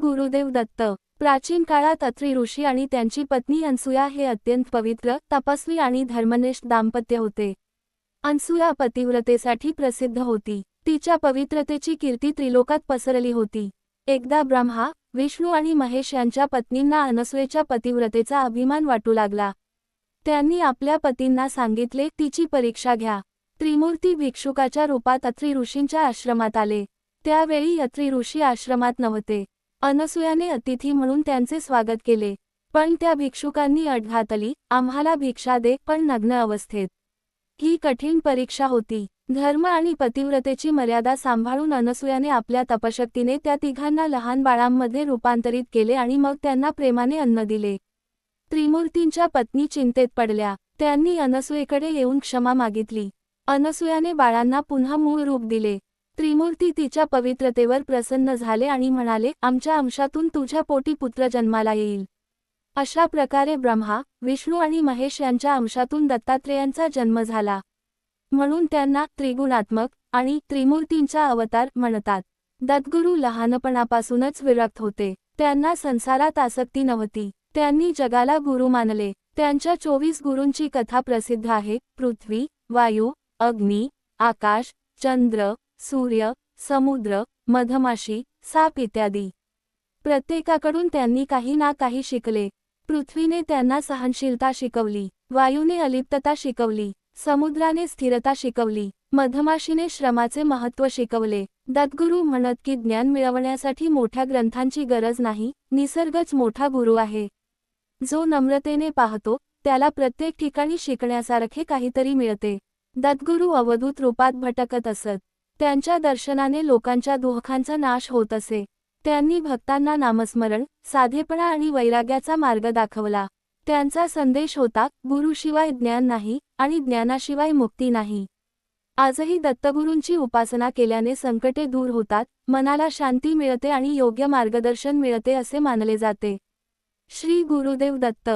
गुरुदेव दत्त। प्राचीन काळात अत्री ऋषी आणि त्यांची पत्नी अनसूया हे अत्यंत पवित्र, तपस्वी आणि धर्मनिष्ठ दाम्पत्य होते। अनसूया पतिव्रतेसाठी प्रसिद्ध होती। तिच्या पवित्रतेची कीर्ती त्रिलोकात पसरली होती। एकदा ब्रह्मा, विष्णू आणि महेश यांच्या पत्नींना अनसूयेच्या पतिव्रतेचा अभिमान वाटू लागला। त्यांनी आपल्या पतींना सांगितले, तिची परीक्षा घ्या। त्रिमूर्ती भिक्षुकाच्या रूपात अत्री ऋषींच्या आश्रमात आले। त्यावेळी अत्री ऋषी आश्रमात नव्हते। अनसूयाने अतिथी म्हणून त्यांचे स्वागत केले, पण त्या भिक्षुकांनी अट घातली, आम्हाला भिक्षा दे, पण नग्न अवस्थेत। ही कठीण परीक्षा होती। धर्म आणि पतिव्रतेची मर्यादा सांभाळून अनसूयाने आपल्या तपशक्तीने त्या तिघांना लहान बाळांमध्ये रूपांतरित केले आणि मग त्यांना प्रेमाने अन्न दिले। त्रिमूर्तींच्या पत्नी चिंतेत पडल्या। त्यांनी अनसूयेकडे येऊन क्षमा मागितली। अनसूयाने बाळांना पुन्हा मूळ रूप दिले। त्रिमूर्ती तिच्या पवित्रतेवर प्रसन्न झाले आणि म्हणाले, आमच्या अंशातून तुझ्या पोटी पुत्र जन्माला येईल। अशा प्रकारे ब्रह्मा, विष्णू आणि महेश यांच्या अंशातून दत्तात्रेयांचा जन्म झाला। म्हणून त्यांना त्रिगुणात्मक आणि त्रिमूर्तींचा अवतार म्हणतात। दत्तगुरू लहानपणापासूनच विरक्त होते। त्यांना संसारात आसक्ती नव्हती। त्यांनी जगाला गुरु मानले। त्यांच्या 24 गुरूंची कथा प्रसिद्ध आहे। पृथ्वी, वायू, अग्नी, आकाश, चंद्र, सूर्य, समुद्र, मधमाशी, साप इत्यादी। प्रत्येकाकडून त्यांनी काही ना काही शिकले। पृथ्वीने त्यांना सहनशीलता शिकवली, वायूने अलिप्तता शिकवली, समुद्राने स्थिरता शिकवली, मधमाशीने श्रमाचे महत्त्व शिकवले। दत्तगुरू म्हणत की ज्ञान मिळवण्यासाठी मोठ्या ग्रंथांची गरज नाही, निसर्गच मोठा गुरु आहे। जो नम्रतेने पाहतो, त्याला प्रत्येक ठिकाणी शिकण्यासारखे काहीतरी मिळते। दत्तगुरू अवधूत रूपात भटकत असत। त्यांच्या दर्शनाने लोकांच्या दुःखांचा नाश होत असे। त्यांनी भक्तांना नामस्मरण, साधेपणा आणि वैराग्याचा मार्ग दाखवला। त्यांचा संदेश होता, गुरुशिवाय ज्ञान नाही आणि ज्ञानाशिवाय मुक्ती नाही। आजही दत्तगुरूंची उपासना केल्याने संकटे दूर होतात, मनाला शांती मिळते आणि योग्य मार्गदर्शन मिळते असे मानले जाते। श्री गुरुदेव दत्त।